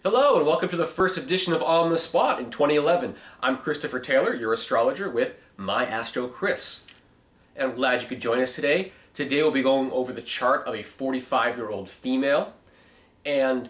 Hello and welcome to the first edition of On the Spot in 2011. I'm Christopher Taylor, your astrologer with My Astro Chris. And I'm glad you could join us today. Today we'll be going over the chart of a 45-year-old female. And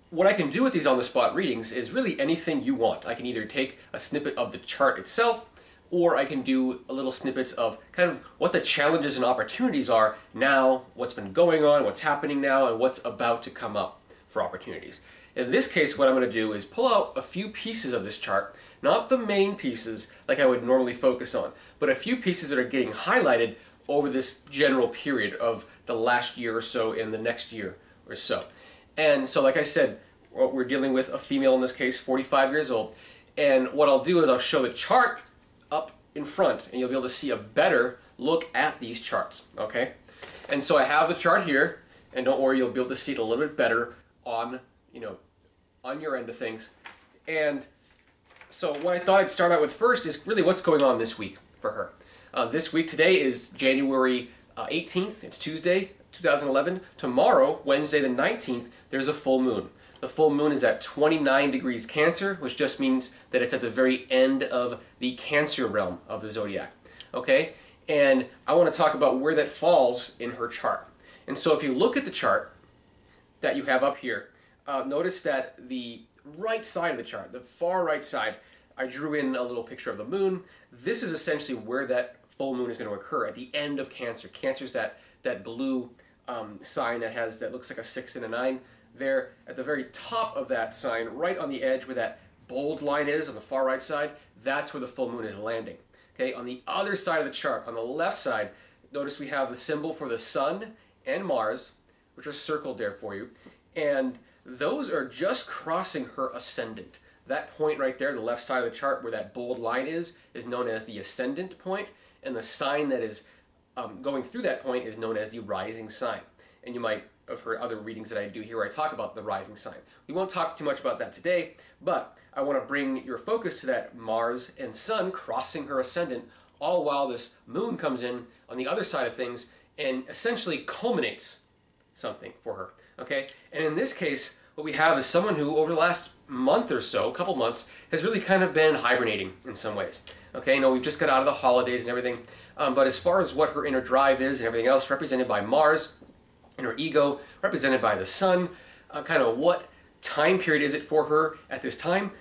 what I can do with these On the Spot readings is really anything you want. I can either take a snippet of the chart itself, or I can do a little snippets of kind of what the challenges and opportunities are now, what's been going on, what's happening now, and what's about to come up for opportunities. In this case, what I'm going to do is pull out a few pieces of this chart, not the main pieces like I would normally focus on, but a few pieces that are getting highlighted over this general period of the last year or so and the next year or so. And so like I said, we're dealing with a female in this case, 45 years old, and what I'll do is I'll show the chart up in front and you'll be able to see a better look at these charts, okay? And so I have the chart here, and don't worry, you'll be able to see it a little bit better on on your end of things. And so what I thought I'd start out with first is really what's going on this week for her. This week, today is January 18th, it's Tuesday, 2011. Tomorrow, Wednesday the 19th, there's a full moon. The full moon is at 29 degrees Cancer, which just means that it's at the very end of the Cancer realm of the zodiac. Okay? And I want to talk about where that falls in her chart. And so if you look at the chart that you have up here, notice that the right side of the chart, the far right side, I drew in a little picture of the moon. This is essentially where that full moon is going to occur, at the end of Cancer. Cancer's that blue sign that looks like a 6 and a 9. There, at the very top of that sign, right on the edge where that bold line is on the far right side, that's where the full moon is landing. Okay, on the other side of the chart, on the left side, notice we have the symbol for the Sun and Mars, which are circled there for you. And those are just crossing her ascendant. That point right there, the left side of the chart where that bold line is known as the ascendant point, and the sign that is going through that point is known as the rising sign. And you might have heard other readings that I do here where I talk about the rising sign. We won't talk too much about that today, but I want to bring your focus to that Mars and Sun crossing her ascendant, all while this moon comes in on the other side of things and essentially culminates something for her. Okay, and in this case, what we have is someone who, over the last month or so, a couple months, has really kind of been hibernating in some ways. Okay, we've just got out of the holidays and everything, but as far as what her inner drive is and everything else, represented by Mars, and her ego, represented by the Sun, kind of what time period is it for her at this time?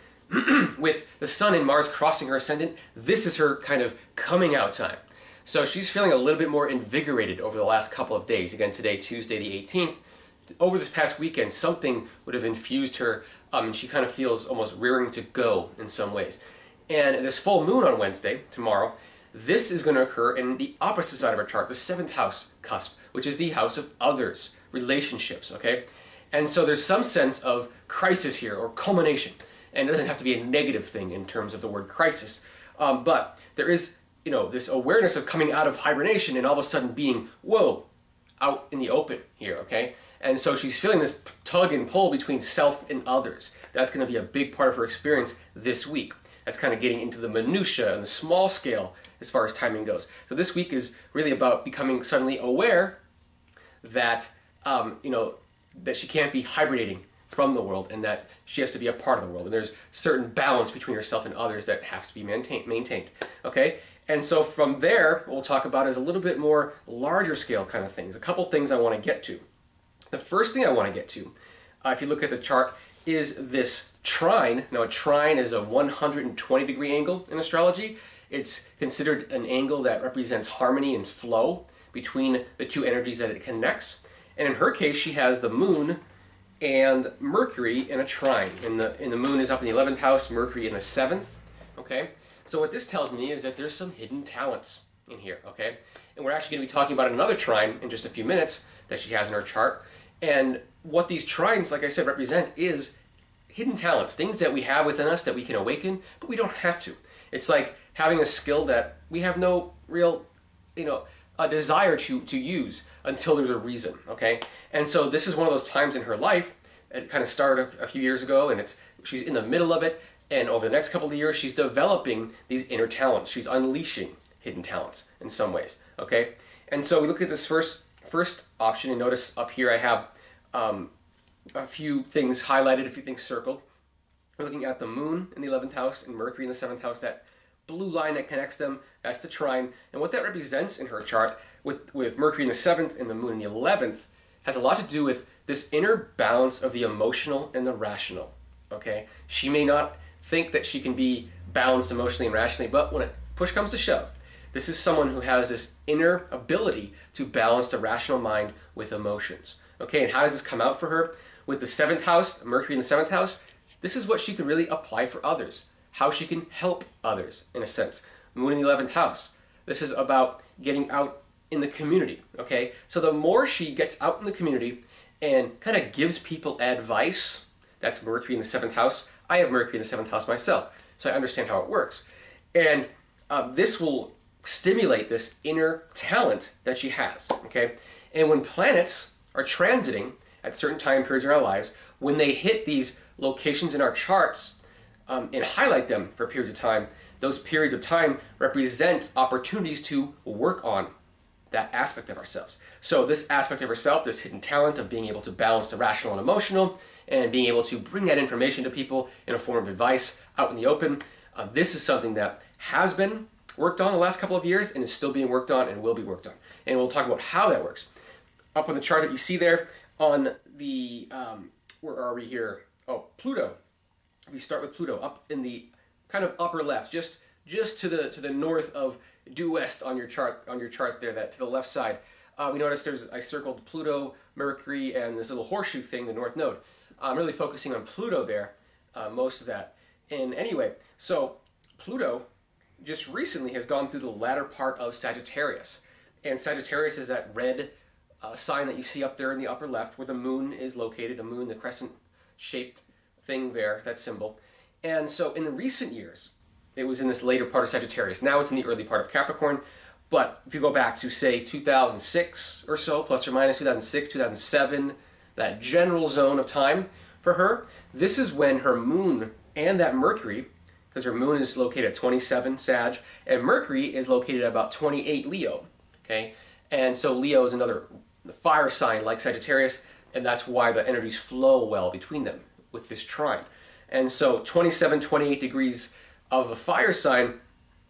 With the Sun and Mars crossing her ascendant, this is her kind of coming out time. So she's feeling a little bit more invigorated over the last couple of days. Again, today, Tuesday the 18th. Over this past weekend, something would have infused her, and she kind of feels almost rearing to go in some ways. And this full moon on Wednesday, tomorrow, this is going to occur in the opposite side of our chart, the 7th house cusp, which is the house of others, relationships, okay? And so there's some sense of crisis here, or culmination. And it doesn't have to be a negative thing in terms of the word crisis, but there is, this awareness of coming out of hibernation and all of a sudden being, whoa, out in the open here, okay? And so she's feeling this tug and pull between self and others. That's going to be a big part of her experience this week. That's kind of getting into the minutia and the small scale as far as timing goes. So this week is really about becoming suddenly aware that, that she can't be hibernating from the world and that she has to be a part of the world. And there's certain balance between herself and others that has to be maintained. Okay? And so from there, what we'll talk about is a little bit more larger scale kind of things. A couple things I want to get to. The first thing I want to get to, if you look at the chart, is this trine. Now a trine is a 120 degree angle in astrology. It's considered an angle that represents harmony and flow between the two energies that it connects. And in her case, she has the moon and Mercury in a trine. And the moon is up in the 11th house, Mercury in the 7th. Okay? So what this tells me is that there's some hidden talents in here, okay? And we're actually going to be talking about another trine in just a few minutes that she has in her chart. And what these trines, like I said, represent is hidden talents, things that we have within us that we can awaken, but we don't have to. It's like having a skill that we have no real, a desire to use until there's a reason, okay? And so this is one of those times in her life, it kind of started a few years ago, and she's in the middle of it, and over the next couple of years, she's developing these inner talents. She's unleashing hidden talents in some ways, okay? And so we look at this first option, and notice up here I have a few things highlighted, a few things circled. We're looking at the moon in the 11th house and Mercury in the 7th house. That blue line that connects them, that's the trine. And what that represents in her chart with Mercury in the 7th and the moon in the 11th has a lot to do with this inner balance of the emotional and the rational. Okay? She may not think that she can be balanced emotionally and rationally, but when push comes to shove, this is someone who has this inner ability to balance the rational mind with emotions. Okay, and how does this come out for her? With the 7th house, Mercury in the 7th house, this is what she can really apply for others. How she can help others, in a sense. Moon in the 11th house. This is about getting out in the community, okay? So the more she gets out in the community and kind of gives people advice, that's Mercury in the 7th house. I have Mercury in the 7th house myself, so I understand how it works. And this will stimulate this inner talent that she has, okay? And when planets are transiting at certain time periods in our lives, when they hit these locations in our charts and highlight them for periods of time, those periods of time represent opportunities to work on that aspect of ourselves. So this aspect of herself, this hidden talent of being able to balance the rational and emotional, and being able to bring that information to people in a form of advice out in the open, this is something that has been worked on the last couple of years and is still being worked on and will be worked on. And we'll talk about how that works. Up on the chart that you see there on the, where are we here? Oh, Pluto. We start with Pluto up in the kind of upper left, just to the north of due west on your chart there, that to the left side. We notice I circled Pluto, Mercury, and this little horseshoe thing, the north node. I'm really focusing on Pluto there, most of that. And anyway, so Pluto just recently has gone through the latter part of Sagittarius. And Sagittarius is that red sign that you see up there in the upper left where the moon is located, a moon, the crescent-shaped thing there, that symbol. And so in the recent years, it was in this later part of Sagittarius. Now it's in the early part of Capricorn. But if you go back to, say, 2006 or so, plus or minus 2006, 2007, that general zone of time for her, this is when her moon and that Mercury, because her moon is located at 27 Sag, and Mercury is located at about 28 Leo. Okay? And so Leo is another fire sign like Sagittarius, and that's why the energies flow well between them with this trine. And so 27, 28 degrees of a fire sign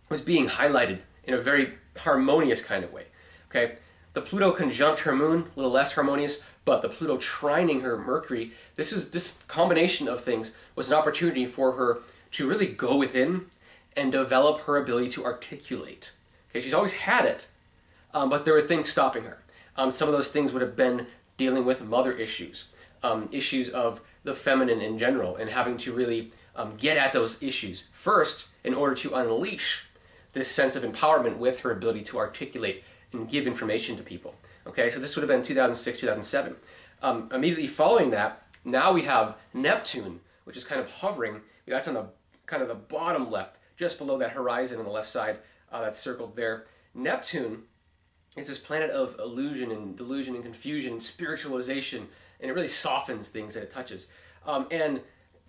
was being highlighted in a very harmonious kind of way. Okay? The Pluto conjunct her moon, a little less harmonious, but the Pluto trining her Mercury, this combination of things was an opportunity for her to really go within and develop her ability to articulate. Okay? She's always had it, but there were things stopping her. Some of those things would have been dealing with mother issues, issues of the feminine in general, and having to really get at those issues first in order to unleash this sense of empowerment with her ability to articulate and give information to people. Okay, so this would have been 2006, 2007. Immediately following that, now we have Neptune, which is kind of hovering. That's on the kind of the bottom left, just below that horizon on the left side that's circled there. Neptune is this planet of illusion and delusion and confusion and spiritualization, and it really softens things that it touches. And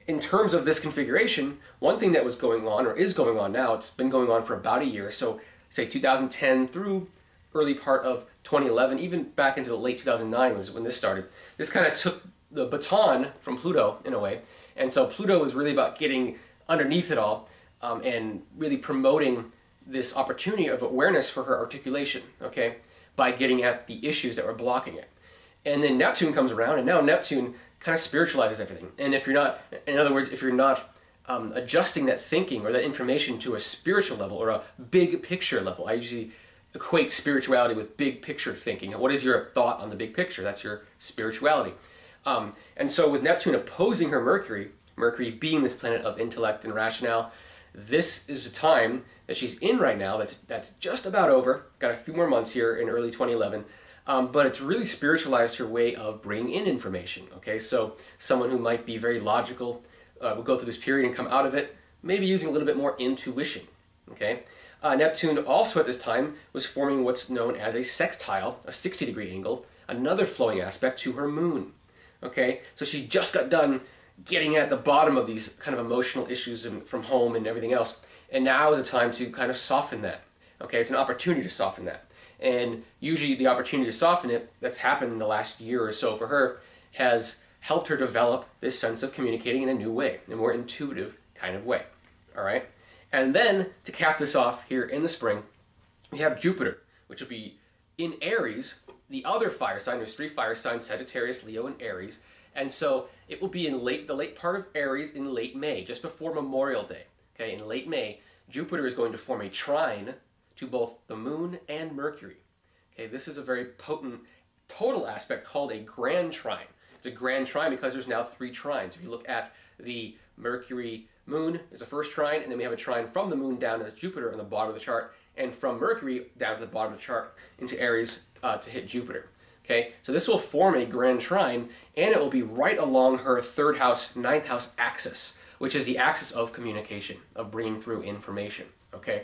in terms of this configuration, one thing that was going on, or is going on now, it's been going on for about a year, so say 2010 through early part of 2011, even back into the late 2009 was when this started. This kind of took the baton from Pluto in a way, and so Pluto was really about getting underneath it all and really promoting this opportunity of awareness for her articulation, okay, by getting at the issues that were blocking it. And then Neptune comes around, and now Neptune kind of spiritualizes everything. And if you're not, in other words, if you're not adjusting that thinking or that information to a spiritual level or a big picture level, I usually equate spirituality with big picture thinking. What is your thought on the big picture? That's your spirituality. And so with Neptune opposing her Mercury, Mercury being this planet of intellect and rationale, this is the time that she's in right now that's just about over. Got a few more months here in early 2011. But it's really spiritualized her way of bringing in information, okay? So someone who might be very logical will go through this period and come out of it, maybe using a little bit more intuition, okay? Neptune also at this time was forming what's known as a sextile, a 60-degree angle, another flowing aspect to her moon, okay? So she just got done getting at the bottom of these kind of emotional issues from home and everything else, and now is a time to kind of soften that, okay? It's an opportunity to soften that. And usually the opportunity to soften it that's happened in the last year or so for her has helped her develop this sense of communicating in a new way, a more intuitive kind of way. All right? And then, to cap this off here in the spring, we have Jupiter, which will be in Aries, the other fire sign. There's 3 fire signs: Sagittarius, Leo, and Aries. And so it will be in the late part of Aries in late May, just before Memorial Day. Okay, in late May, Jupiter is going to form a trine to both the Moon and Mercury. Okay, this is a very potent total aspect called a grand trine. It's a grand trine because there's now 3 trines. If you look at the Mercury Moon is the first trine, and then we have a trine from the Moon down to Jupiter on the bottom of the chart, and from Mercury down to the bottom of the chart into Aries to hit Jupiter. Okay, so this will form a grand trine, and it will be right along her 3rd house, 9th house axis, which is the axis of communication, of bringing through information. Okay,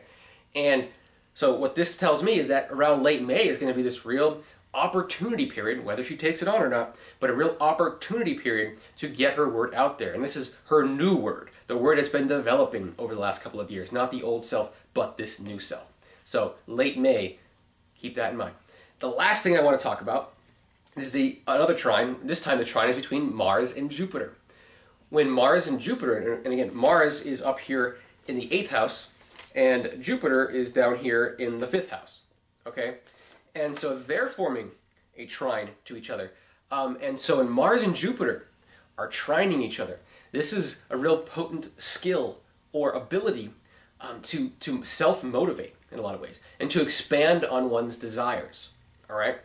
and so what this tells me is that around late May is going to be this real opportunity period, whether she takes it on or not, but a real opportunity period to get her word out there. And this is her new word, the word that's been developing over the last couple of years, not the old self, but this new self. So late May, keep that in mind. The last thing I want to talk about is another trine. This time the trine is between Mars and Jupiter. When Mars and Jupiter, and again, Mars is up here in the 8th house, and Jupiter is down here in the 5th house. Okay? And so they're forming a trine to each other. And so when Mars and Jupiter are trining each other, this is a real potent skill or ability to self-motivate in a lot of ways, and to expand on one's desires. All right?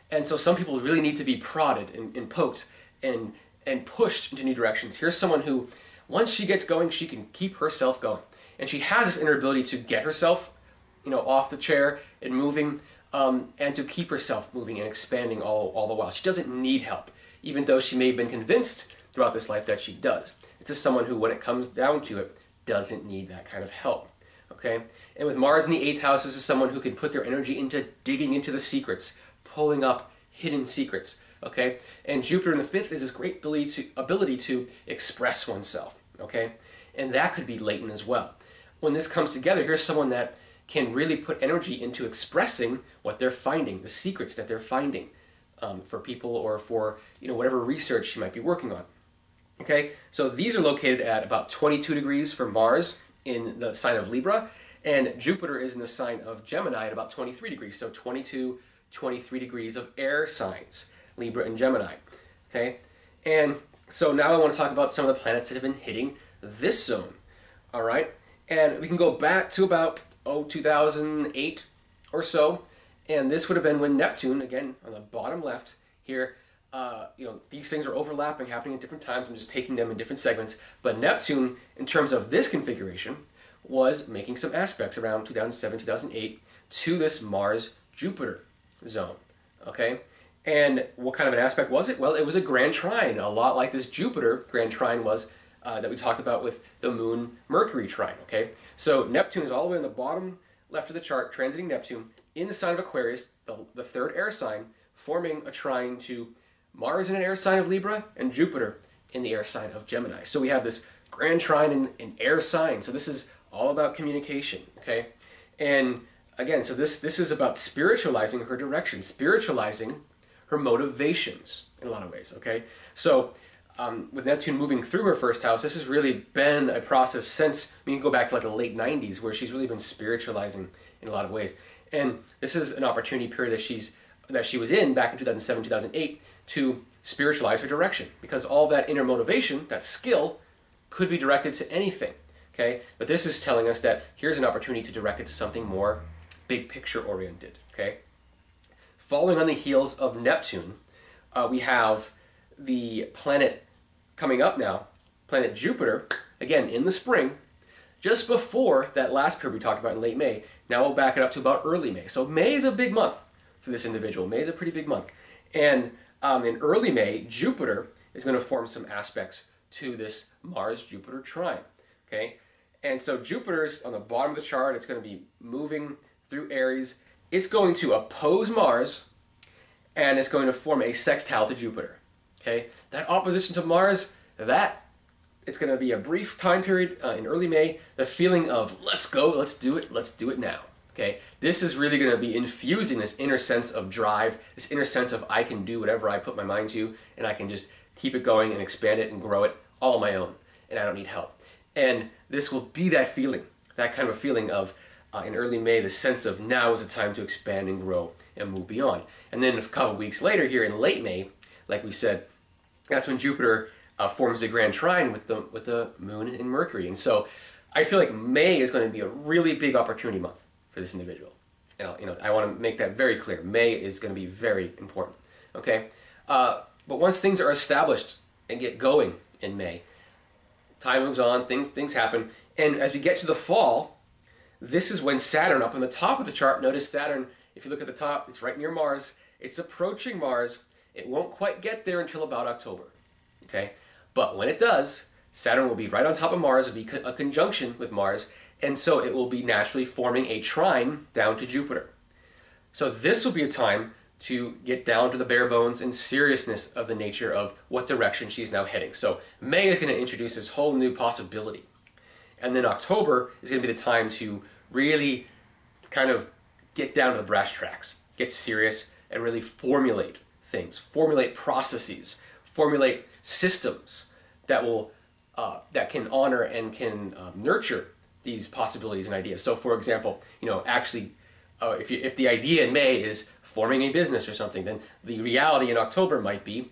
And so some people really need to be prodded and poked and pushed into new directions. Here's someone who, once she gets going, she can keep herself going. And she has this inner ability to get herself, off the chair and moving, and to keep herself moving and expanding all the while. She doesn't need help, even though she may have been convinced throughout this life that she does. It's just someone who, when it comes down to it, doesn't need that kind of help. Okay? And with Mars in the 8th house, this is someone who can put their energy into digging into the secrets, pulling up hidden secrets. Okay? And Jupiter in the 5th is this great ability to express oneself. Okay? And that could be latent as well. When this comes together, here's someone that can really put energy into expressing what they're finding, the secrets that they're finding for people, or for whatever research she might be working on. Okay, so these are located at about 22 degrees for Mars in the sign of Libra, and Jupiter is in the sign of Gemini at about 23 degrees. So 22, 23 degrees of air signs, Libra and Gemini. Okay, and so now I want to talk about some of the planets that have been hitting this zone. All right, and we can go back to about 2008 or so, and this would have been when Neptune, again on the bottom left here, these things are overlapping, happening at different times. I'm just taking them in different segments. But Neptune, in terms of this configuration, was making some aspects around 2007, 2008 to this Mars-Jupiter zone. Okay, and what kind of an aspect was it? Well, it was a grand trine, a lot like this Jupiter grand trine was that we talked about with the Moon-Mercury trine. Okay, so Neptune is all the way on the bottom left of the chart, transiting Neptune in the sign of Aquarius, the 3rd air sign, forming a trine to Mars in an air sign of Libra and Jupiter in the air sign of Gemini. So we have this grand trine in air sign. So this is all about communication. Okay, and again, so this is about spiritualizing her direction, spiritualizing her motivations in a lot of ways. Okay, so with Neptune moving through her 1st house, this has really been a process since, we can go back to like the late 90s, where she's really been spiritualizing in a lot of ways. And this is an opportunity period that she was in back in 2007, 2008 to spiritualize her direction, because all that inner motivation, that skill, could be directed to anything. Okay, but this is telling us that here's an opportunity to direct it to something more big picture oriented. Okay, following on the heels of Neptune, we have the planet coming up now, planet Jupiter, again in the spring, just before that last period we talked about in late May. Now we'll back it up to about early May. So May is a big month for this individual. May is a pretty big month. And in early May, Jupiter is going to form some aspects to this Mars-Jupiter trine. Okay, and so Jupiter's on the bottom of the chart. It's going to be moving through Aries. It's going to oppose Mars, and it's going to form a sextile to Jupiter. Okay, that opposition to Mars, it's going to be a brief time period in early May. The feeling of let's go, let's do it now. Okay, this is really going to be infusing this inner sense of drive, this inner sense of I can do whatever I put my mind to, and I can just keep it going and expand it and grow it all on my own, and I don't need help. And this will be that feeling, that kind of a feeling of in early May, the sense of now is the time to expand and grow and move beyond. And then a couple weeks later, here in late May, like we said, that's when Jupiter forms a grand trine with the Moon and Mercury. And so I feel like May is going to be a really big opportunity month for this individual. And I want to make that very clear. May is going to be very important. Okay, but once things are established and get going in May, time moves on, things happen, and as we get to the fall, this is when Saturn, up on the top of the chart, notice Saturn, if you look at the top, it's right near Mars. It's approaching Mars. It won't quite get there until about October. Okay, but when it does, Saturn will be right on top of Mars. It'll be a conjunction with Mars, and so it will be naturally forming a trine down to Jupiter. So this will be a time to get down to the bare bones and seriousness of the nature of what direction she's now heading. So May is going to introduce this whole new possibility. And then October is going to be the time to really kind of get down to the brass tracks, get serious, and really formulate things, formulate processes, formulate systems that will that can honor and can nurture these possibilities and ideas. So, for example, actually, if the idea in May is forming a business or something, then the reality in October might be,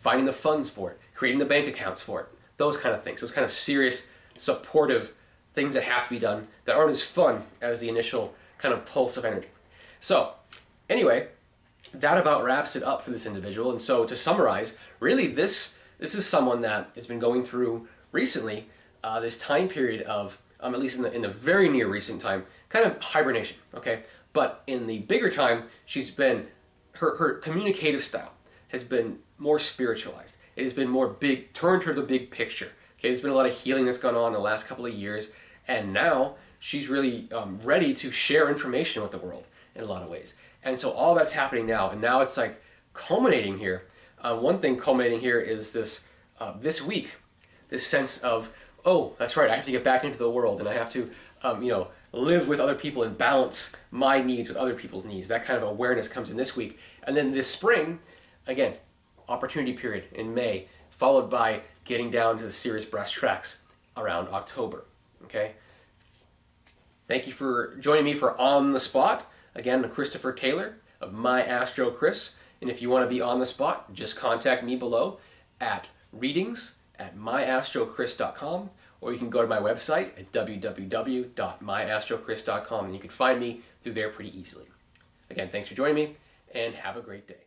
finding the funds for it, creating the bank accounts for it, those kind of things, those kind of serious, supportive things that have to be done that aren't as fun as the initial kind of pulse of energy. So, anyway, that about wraps it up for this individual. And so, to summarize, really, this is someone that has been going through recently this time period of, at least in the very near recent time, kind of hibernation. Okay, but in the bigger time, she's been her communicative style has been more spiritualized. It has been more turned to the big picture. Okay, there's been a lot of healing that's gone on in the last couple of years, and now she's really ready to share information with the world in a lot of ways. And so all that's happening now, and now it's like culminating here. One thing culminating here is this week, this sense of, oh, that's right, I have to get back into the world, and I have to, live with other people and balance my needs with other people's needs. That kind of awareness comes in this week. And then this spring, again, opportunity period in May, followed by getting down to the serious brass tracks around October. Okay? Thank you for joining me for On the Spot. Again, I'm Christopher Taylor of My Astro Chris. And if you want to be on the spot, just contact me below at readings@myastrochris.com, or you can go to my website at www.myastrochris.com, and you can find me through there pretty easily. Again, thanks for joining me, and have a great day.